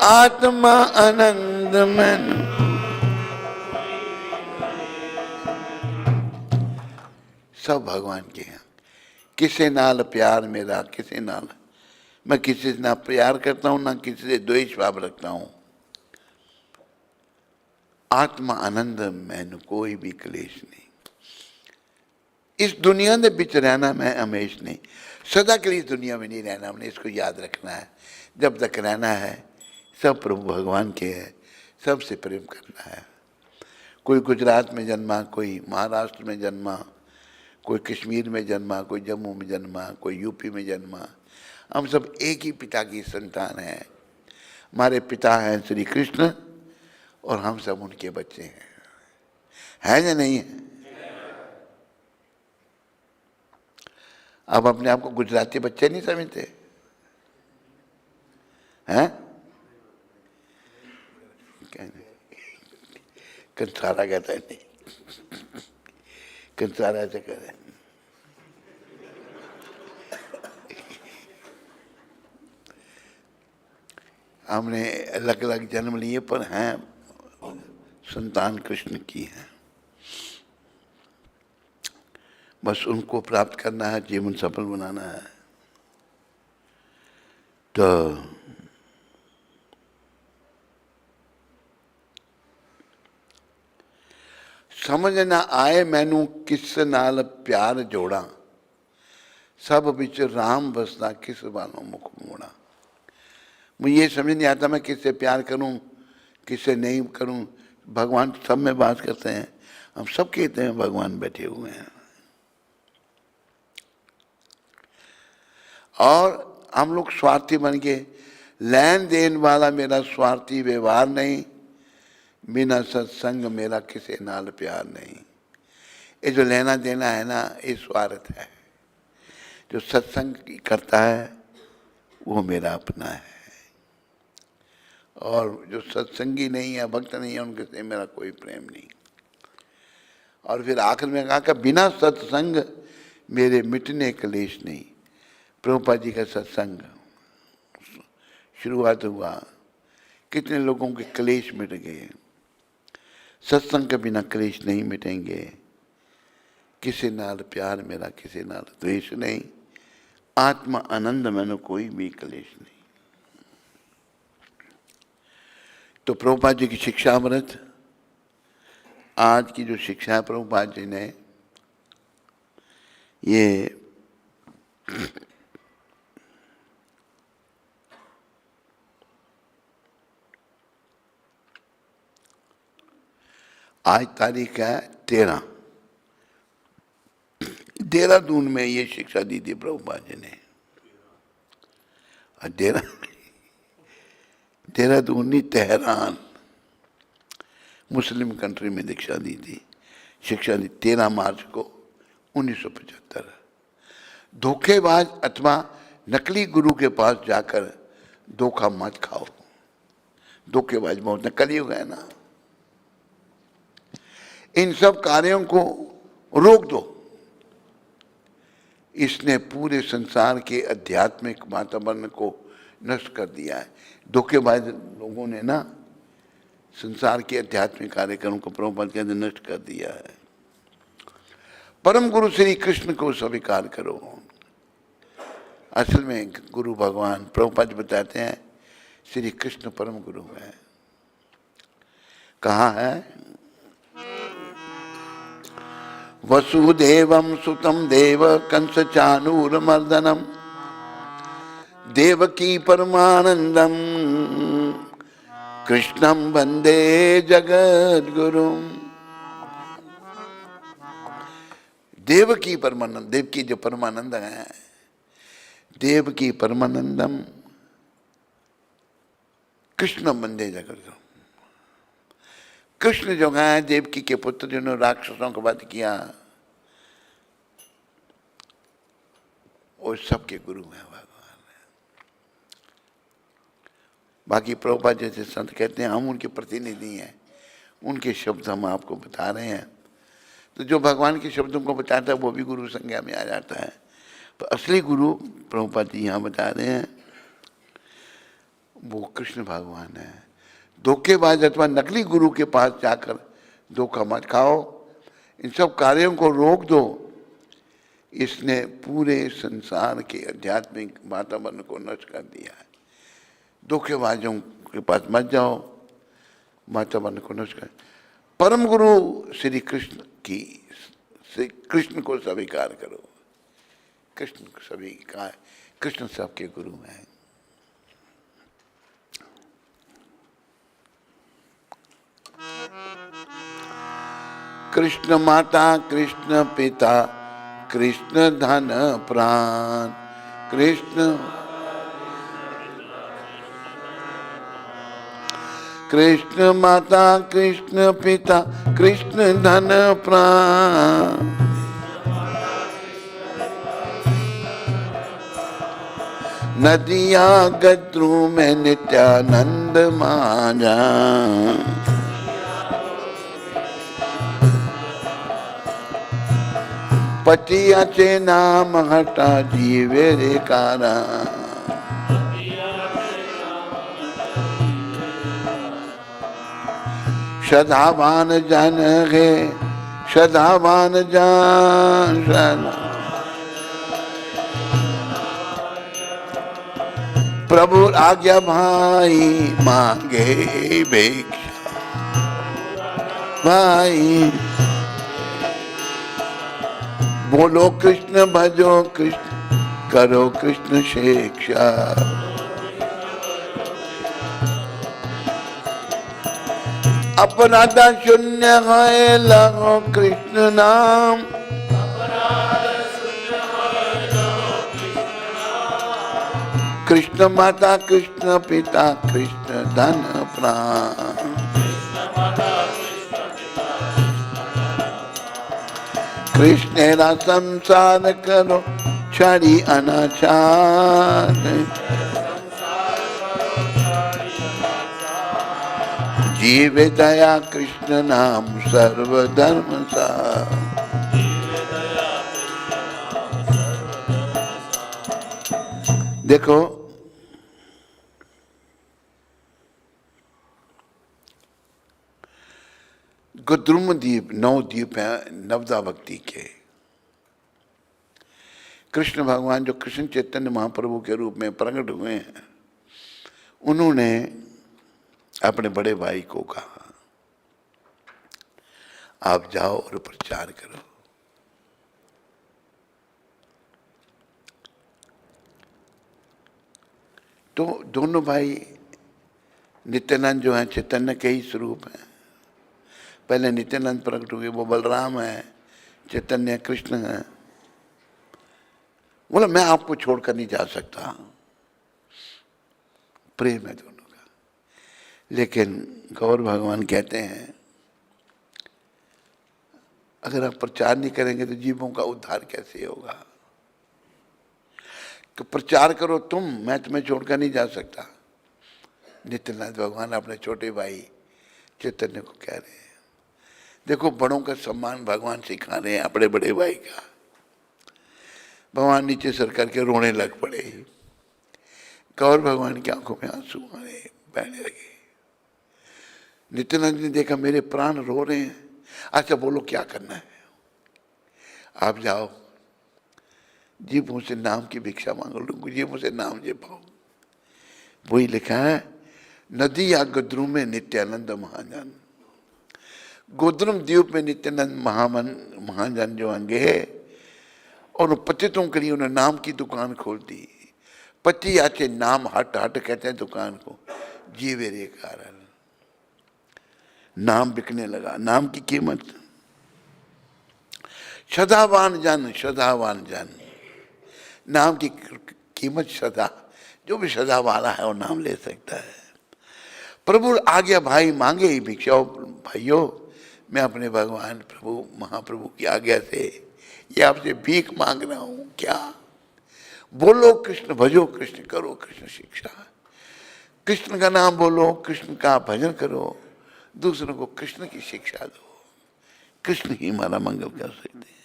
आत्मा आनंद मैनू। सब भगवान के हैं। किसे नाल प्यार मेरा किसे नाल, मैं किसी से ना प्यार करता हूं ना किसी से द्वेष भाव रखता हूं। आत्मा आनंद मैनू कोई भी कलेश नहीं। इस दुनिया के बिच रहना मैं हमेश नहीं, सदा के लिए दुनिया में नहीं रहना, हमने इसको याद रखना है। जब तक रहना है सब प्रभु भगवान के है, सबसे प्रेम करना है। कोई गुजरात में जन्मा, कोई महाराष्ट्र में जन्मा, कोई कश्मीर में जन्मा, कोई जम्मू में जन्मा, कोई यूपी में जन्मा, हम सब एक ही पिता की संतान हैं। हमारे पिता हैं श्री कृष्ण और हम सब उनके बच्चे हैं या नहीं है? अब अपने आप को गुजराती बच्चे नहीं समझते हैं? कंसारा कहता है नहीं, कंसारा से कह रहे हमने अलग अलग जन्म लिए पर हैं संतान कृष्ण की है। बस उनको प्राप्त करना है, जीवन सफल बनाना है। तो समझ ना आए मैनू किस नाल प्यार जोड़ा, सब बिच राम बसदा किस वालों मुख मोड़ा। मुझे ये समझ नहीं आता मैं किससे प्यार करूं किससे नहीं करूं। भगवान सब में बात करते हैं, हम सब कहते हैं भगवान बैठे हुए हैं। और हम लोग स्वार्थी बन के, लेन देन वाला मेरा स्वार्थी व्यवहार नहीं, बिना सत्संग मेरा किसी नाल प्यार नहीं। ये जो लेना देना है ना, ये स्वार्थ है। जो सत्संग करता है वो मेरा अपना है, और जो सत्संगी नहीं है, भक्त नहीं है, उनके से मेरा कोई प्रेम नहीं। और फिर आखिर में कहा कि बिना सत्संग मेरे मिटने कलेश नहीं। प्रभुपाद जी का सत्संग शुरुआत हुआ, कितने लोगों के कलेश मिट गए। सत्संग के बिना कलेश नहीं मिटेंगे। किसी नाल प्यार मेरा किसी नाल द्वेष नहीं, आत्मा आनंद मैंने कोई भी कलेश नहीं। तो प्रभुपाद जी की शिक्षा अमृत, आज की जो शिक्षा है प्रभुपाद जी ने, ये आज तारीख है 13, देहरादून में ये शिक्षा दी थी प्रभुपाद जी ने। देहरादून नहीं, तेहरान मुस्लिम कंट्री में दीक्षा दी थी, शिक्षा दी 13 मार्च को 1975। धोखेबाज अथवा नकली गुरु के पास जाकर धोखा मत खाओ। धोखेबाज बहुत नकली हो गए ना। इन सब कार्यों को रोक दो। इसने पूरे संसार के आध्यात्मिक वातावरण को नष्ट कर दिया है। धोखेबाज लोगों ने ना संसार के आध्यात्मिक कार्यक्रमों को प्रभुपाद के अंदर नष्ट कर दिया है। परम गुरु श्री कृष्ण को स्वीकार करो। असल में गुरु भगवान प्रभुपाद बताते हैं श्री कृष्ण परम गुरु है। कहाँ है? वसुदेवं सुतं देव कंस कृष्णम वंदे जगत गुरुम। देवकी परमानंद, देवकी जो परमानंद है, देवकी परमानंदम कृष्ण वंदे जगत गुरुम। कृष्ण जो है देवकी के पुत्र जिन्होंने राक्षसों का वध किया, वो सबके गुरु हैं भगवान। बाकी प्रभुपाद जैसे संत कहते हैं हम उनके प्रतिनिधि हैं, उनके शब्द हम आपको बता रहे हैं। तो जो भगवान के शब्दों को बताता है वो भी गुरु संज्ञा में आ जाता है। तो असली गुरु प्रभुपाद जी यहाँ बता रहे हैं वो कृष्ण भगवान है। धोखेबाज अथवा नकली गुरु के पास जाकर धोखा मत खाओ, इन सब कार्यों को रोक दो। इसने पूरे संसार के आध्यात्मिक वातावरण को नष्ट कर दिया है। धोखेबाजों के पास मत जाओ, वातावरण को नष्ट कर। परम गुरु श्री कृष्ण की, श्री कृष्ण को स्वीकार करो। कृष्ण को स्वीकार, कृष्ण सबके गुरु हैं। कृष्ण माता, कृष्ण पिता, कृष्ण धन प्राण। कृष्ण कृष्ण माता, कृष्ण पिता, कृष्ण धन प्राण। नदिया गद्रू में नित्यानंद मांझा। पतिया से नाम हटा जीवे रे कारा। सदावान जन है, सदावान जान। प्रभु आज्ञा भाई मांगे भिक्षा। भाई बोलो कृष्ण भजो कृष्ण, करो कृष्ण शिक्षा। अपराध शून्य है लगो कृष्ण नाम। कृष्ण माता, कृष्ण पिता, कृष्ण धन प्राण। कृष्ण संसार करो छड़ी अनाचार। जीव दया कृष्ण नाम सर्वधर्म सार। देखो गुद्रुम द्वीप, 9 द्वीप है नवदा भक्ति के। कृष्ण भगवान जो कृष्ण चैतन्य महाप्रभु के रूप में प्रकट हुए हैं, उन्होंने अपने बड़े भाई को कहा आप जाओ और प्रचार करो। तो दोनों भाई नित्यानंद जो है चैतन्य के ही स्वरूप हैं। पहले नित्यानंद प्रकट हुए, वो बलराम है, चैतन्य कृष्ण है। बोला मैं आपको छोड़कर नहीं जा सकता, प्रेम है दोनों का। लेकिन गौर भगवान कहते हैं अगर आप प्रचार नहीं करेंगे तो जीवों का उद्धार कैसे होगा। तो प्रचार करो तुम, मैं तुम्हें छोड़कर नहीं जा सकता। नित्यानंद भगवान अपने छोटे भाई चैतन्य को कह रहे हैं। देखो बड़ों का सम्मान भगवान सिखा रहे हैं अपने बड़े भाई का। भगवान नीचे सर करके रोने लग पड़े। गौर भगवान की आंखों में आंसू आए, बहने लगे। नित्यानंद ने देखा मेरे प्राण रो रहे हैं। अच्छा बोलो क्या करना है। आप जाओ जीवों से नाम की भिक्षा मांगो, लोग जीवों से नाम जे पाओ। वही लिखा है नदी या गुद्रुम में नित्यानंद महाजन। गुद्रुम द्वीप में नित्यानंद महाजन जो अंगे है, और पतितों के लिए उन्होंने नाम की दुकान खोल दी। पति आचे नाम हट हट कहते हैं दुकान को, जीवे रे कारण। नाम बिकने लगा, नाम की कीमत। सदावान जन, सदावान जन, नाम की कीमत सदा, जो भी सदा वाला है वो नाम ले सकता है। प्रभु आ गया, भाई मांगे ही भिक्षा। भाइयों, मैं अपने भगवान प्रभु महाप्रभु की आज्ञा से ये आपसे भीख मांग रहा हूं, क्या? बोलो कृष्ण, भजो कृष्ण, करो कृष्ण शिक्षा। कृष्ण का नाम बोलो, कृष्ण का भजन करो, दूसरों को कृष्ण की शिक्षा दो। कृष्ण ही हमारा मंगल कर सकते हैं।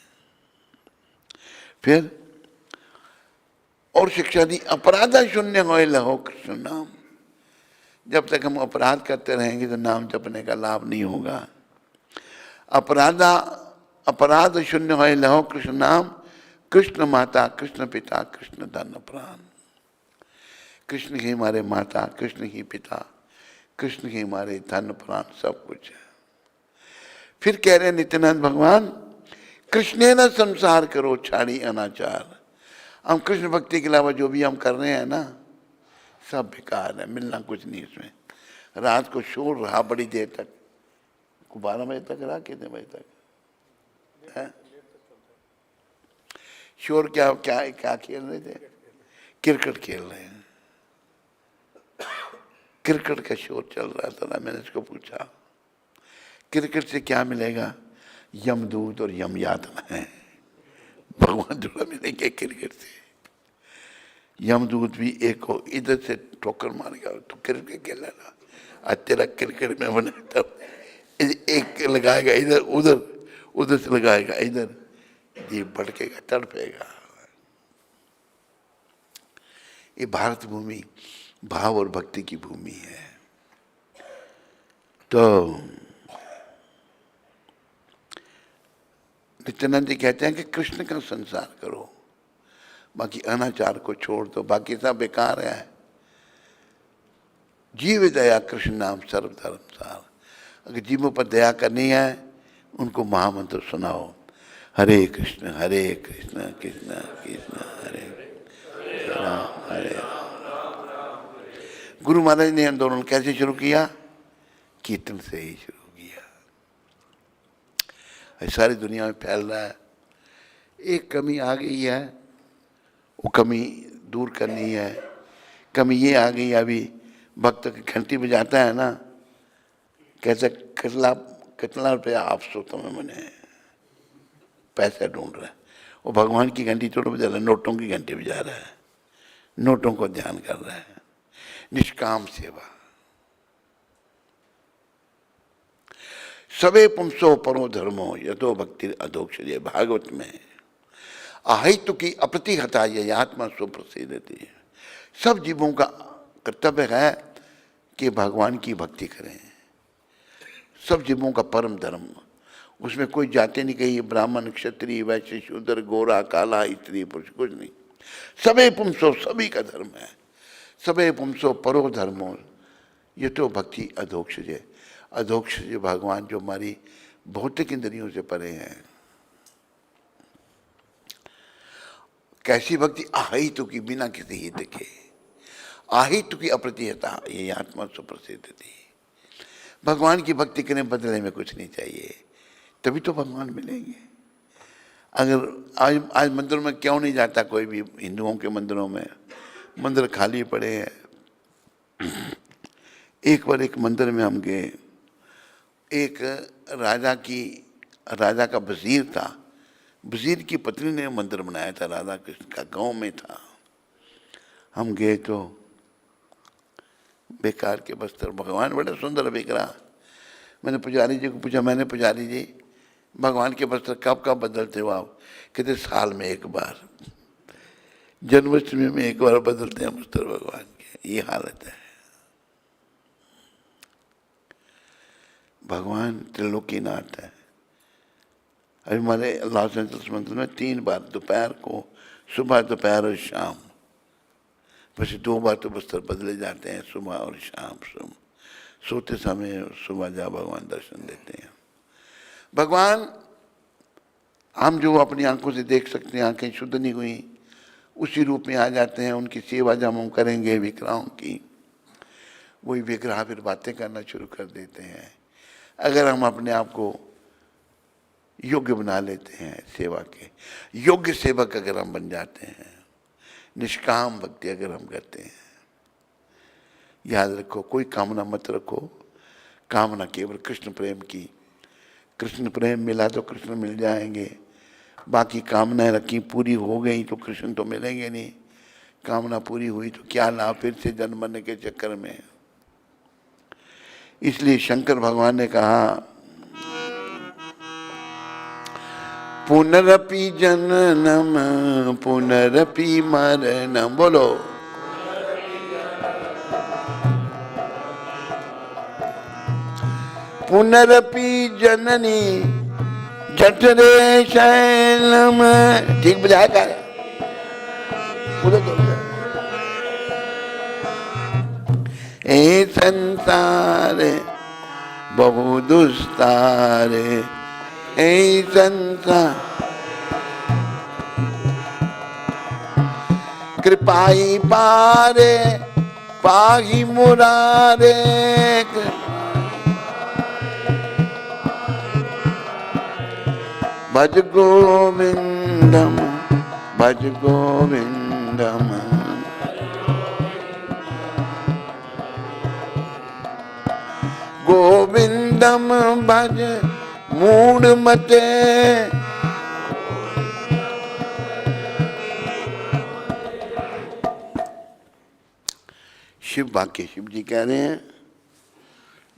फिर और शिक्षा दी, अपराधा शून्य होए लहो कृष्ण नाम। जब तक हम अपराध करते रहेंगे तो नाम जपने का लाभ नहीं होगा। अपराध शून्य होए लहो कृष्ण नाम, कृष्ण माता, कृष्ण पिता, कृष्ण धन प्राण। कृष्ण ही हमारे माता, कृष्ण ही पिता, कृष्ण ही हमारे धन प्राण, सब कुछ है। फिर कह रहे नित्यानंद भगवान, कृष्ण न संसार करो छाड़ी अनाचार। हम कृष्ण भक्ति के अलावा जो भी हम कर रहे हैं ना, सब बेकार है, मिलना कुछ नहीं इसमें। रात को शोर रहा बड़ी देर तक, 12 बजे तक रहा, कितने बजे तक है? शोर क्या क्या क्या खेल रहे थे? क्रिकेट खेल रहे हैं। क्रिकेट का शोर चल रहा था। मैंने इसको पूछा क्रिकेट से क्या मिलेगा? यमदूत और यम यातना है। भगवान थोड़ा मिलेंगे क्रिकेट से। यमदूत भी एक हो, इधर से ठोकर मारेगा तो क्रिकेट खेल लेना, आज तेरा क्रिकेट में बना, तब एक लगाएगा इधर, उधर, उधर से लगाएगा इधर, ये भड़केगा, तड़पेगा। ये भारत भूमि भाव और भक्ति की भूमि है। तो नित्यानंद जी कहते हैं कि कृष्ण का संसार करो, बाकी अनाचार को छोड़ दो, बाकी सब बेकार है। जीव दया कृष्ण नाम सर्व धर्म सार। अगर जीवों पर दया करनी है, उनको महामंत्र सुनाओ, हरे कृष्ण कृष्ण कृष्ण हरे राम हरे राम। गुरु महाराज ने आंदोलन कैसे शुरू किया? कीर्तन से ही शुरू किया। सारी दुनिया में फैल रहा है। एक कमी आ गई है, वो कमी दूर करनी है। कमी ये आ गई, अभी भक्त की घंटी बजाता है ना, कैसे कितना रुपया आप सोचो में मैंने पैसा ढूंढ रहा है, वो भगवान की घंटी थोड़ा बजा रहा है, नोटों की घंटी बजा रहा है, नोटों को ध्यान कर रहा है। निष्काम सेवा। सबे पुंसो परो धर्मो यथो भक्ति अधोक्ष। भागवत में अहितु की अप्रतिहता ये आत्मा सुप्रसिद्धति है। सब जीवों का कर्तव्य है कि भगवान की भक्ति करें। सब जीवों का परम धर्म, उसमें कोई जाति नहीं कही, ब्राह्मण क्षत्रिय वैश्य शूद्र गोरा काला स्त्री पुरुष कुछ नहीं। सबे पुंसो, सभी का धर्म है। सबे पुंसो परो धर्मो ये तो भक्ति अधोक्षज। अधोक्षज भगवान जो हमारी भौतिक इंद्रियों से परे हैं। कैसी भक्ति? आहितु की, बिना किसी हित के। आहितु की अप्रतिहता ये आत्मा सुप्रसिद्ध थी। भगवान की भक्ति करने बदले में कुछ नहीं चाहिए, तभी तो भगवान मिलेंगे। अगर आज मंदिरों में क्यों नहीं जाता कोई भी? हिंदुओं के मंदिरों में मंदिर खाली पड़े हैं। एक बार एक मंदिर में हम गए, एक राजा का वजीर था, वजीर की पत्नी ने मंदिर बनाया था, राधा कृष्ण का, गांव में था। हम गए तो बेकार के वस्त्र, भगवान बड़ा सुंदर बिक रहा। मैंने पुजारी जी को पूछा, मैंने पुजारी जी भगवान के वस्त्र कब कब बदलते हो आप? कहते साल में एक बार, जन्माष्टमी में एक बार बदलते हैं वस्त्र भगवान के। ये हालत है। भगवान त्रिलोकीनाथ है। अभी हमारे लॉस एंजल्स मंदिर में 3 बार, दोपहर को, सुबह, दोपहर और शाम, वैसे 2 बार तो वस्त्र बदले जाते हैं, सुबह और शाम। सोते समय सुबह जा भगवान दर्शन देते हैं। भगवान हम जो अपनी आंखों से देख सकते हैं, आंखें शुद्ध नहीं हुई, उसी रूप में आ जाते हैं। उनकी सेवा जब हम करेंगे विग्रहों की, वही विग्रह फिर बातें करना शुरू कर देते हैं। अगर हम अपने आप को योग्य बना लेते हैं सेवा के, योग्य सेवक अगर हम बन जाते हैं, निष्काम भक्ति अगर हम करते हैं, याद रखो कोई कामना मत रखो, कामना केवल कृष्ण प्रेम की। कृष्ण प्रेम मिला तो कृष्ण मिल जाएंगे, बाकी कामनाएं रखी पूरी हो गई तो कृष्ण तो मिलेंगे नहीं। कामना पूरी हुई तो क्या लाभ फिर से जन्म मरने के चक्कर में। इसलिए शंकर भगवान ने कहा पुनरपि जननम पुनरपि मरणम। बोलो पुनरपि जननी जठरे शैलम। ठीक बजाएगा? बोलो तो। ए संसार बहु दुस्तार, ए संसार कृपाई पारे पाही मुरारे। भज गोविंदम भज गोविंदम। गोविंदम भज मूढ़ मते। शिव वाक्य शिव जी कह रहे हैं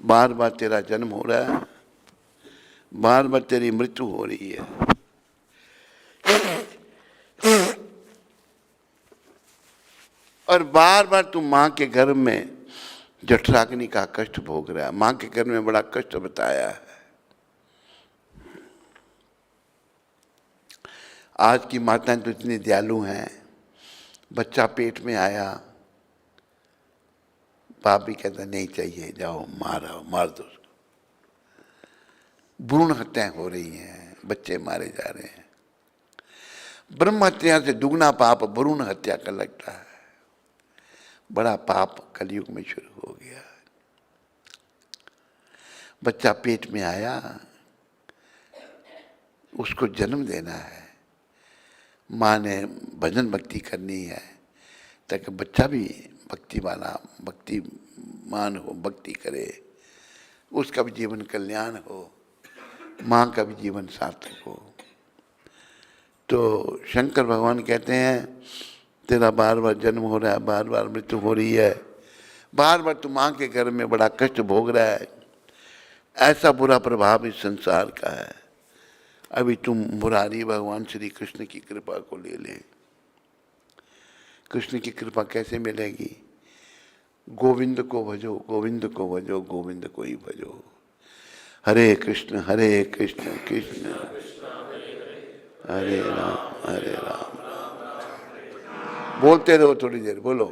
बार बार तेरा जन्म हो रहा है, बार बार तेरी मृत्यु हो रही है। और बार बार तू मां के गर्भ में जठराग्नि का कष्ट भोग रहा है। मां के गर्भ में बड़ा कष्ट बताया है। आज की माताएं तो इतनी दयालु हैं, बच्चा पेट में आया, बाप भी कहता नहीं चाहिए, जाओ मार दो। भ्रूण हत्याएं हो रही हैं, बच्चे मारे जा रहे हैं। ब्रह्म हत्या से दुगना पाप भ्रूण हत्या का लगता है। बड़ा पाप कलयुग में शुरू हो गया। बच्चा पेट में आया, उसको जन्म देना है, माँ ने भजन भक्ति करनी है ताकि बच्चा भी भक्ति वाला भक्तिमान हो, भक्ति करे, उसका भी जीवन कल्याण हो, माँ का भी जीवन सार्थक हो। तो शंकर भगवान कहते हैं तेरा बार बार जन्म हो रहा है, बार बार मृत्यु हो रही है, बार बार तू माँ के घर में बड़ा कष्ट भोग रहा है। ऐसा बुरा प्रभाव इस संसार का है। अभी तुम मुरारी भगवान श्री कृष्ण की कृपा को ले ले। कृष्ण की कृपा कैसे मिलेगी? गोविंद को भजो, गोविंद को भजो, गोविंद को ही भजो। हरे कृष्ण कृष्ण हरे राम। बोलते रहो थोड़ी देर, बोलो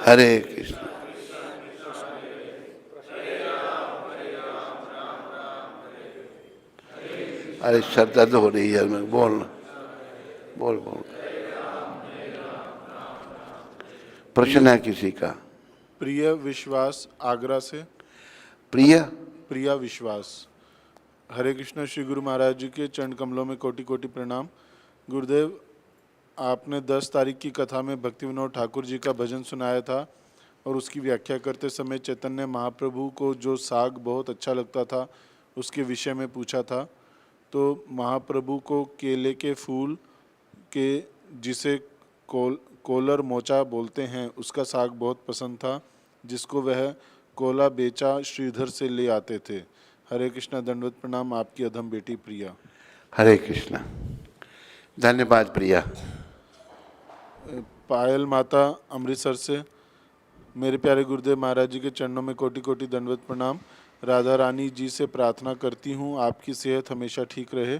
हरे कृष्ण। अरे सर दर्द हो रही है, मैं बोल प्रश्न है किसी का? प्रिय विश्वास आगरा से। प्रिया विश्वास। हरे कृष्ण। श्री गुरु महाराज जी के चरण कमलों में कोटि कोटि प्रणाम। गुरुदेव, आपने 10 तारीख की कथा में भक्ति विनोद ठाकुर जी का भजन सुनाया था और उसकी व्याख्या करते समय चैतन्य महाप्रभु को जो साग बहुत अच्छा लगता था उसके विषय में पूछा था। तो महाप्रभु को केले के फूल के जिसे कोलर मोचा बोलते हैं उसका साग बहुत पसंद था, जिसको वह कोला बेचा श्रीधर से ले आते थे। हरे कृष्णा। दंडवत प्रणाम। आपकी अधम बेटी प्रिया। हरे कृष्णा। धन्यवाद प्रिया। पायल माता अमृतसर से। मेरे प्यारे गुरुदेव महाराज जी के चरणों में कोटि कोटि दंडवत प्रणाम। राधा रानी जी से प्रार्थना करती हूँ आपकी सेहत हमेशा ठीक रहे।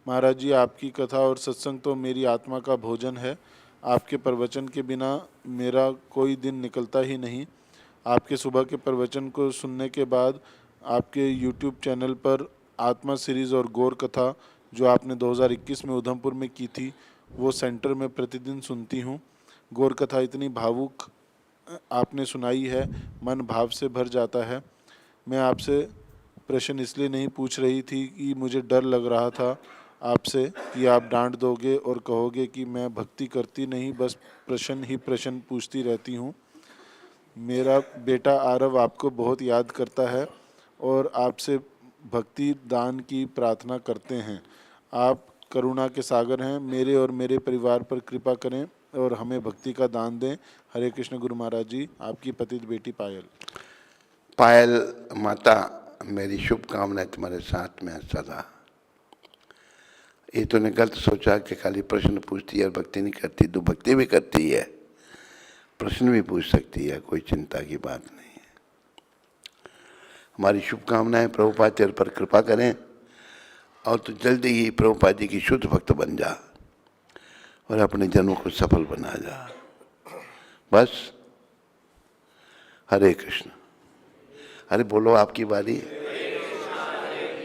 महाराज जी, आपकी कथा और सत्संग तो मेरी आत्मा का भोजन है। आपके प्रवचन के बिना मेरा कोई दिन निकलता ही नहीं। आपके सुबह के प्रवचन को सुनने के बाद आपके YouTube चैनल पर आत्मा सीरीज़ और गौर कथा जो आपने 2021 में उधमपुर में की थी वो सेंटर में प्रतिदिन सुनती हूँ। गौर कथा इतनी भावुक आपने सुनाई है, मन भाव से भर जाता है। मैं आपसे प्रश्न इसलिए नहीं पूछ रही थी कि मुझे डर लग रहा था आपसे कि आप डांट दोगे और कहोगे कि मैं भक्ति करती नहीं, बस प्रश्न ही प्रश्न पूछती रहती हूँ। मेरा बेटा आरव आपको बहुत याद करता है और आपसे भक्ति दान की प्रार्थना करते हैं। आप करुणा के सागर हैं। मेरे और मेरे परिवार पर कृपा करें और हमें भक्ति का दान दें। हरे कृष्ण गुरु महाराज जी। आपकी पतित बेटी पायल। पायल माता, मेरी शुभकामनाएं तुम्हारे साथ में है सदा। ये तूने गलत सोचा कि खाली प्रश्न पूछती है और भक्ति नहीं करती। तू भक्ति भी करती है, प्रश्न भी पूछ सकती है, कोई चिंता की बात नहीं है। हमारी शुभकामनाएं प्रभुपाद तेरे पर कृपा करें और तू जल्दी ही प्रभुपाद जी की शुद्ध भक्त बन जा और अपने जन्म को सफल बना जा। बस। हरे कृष्ण। अरे बोलो, आपकी बारी।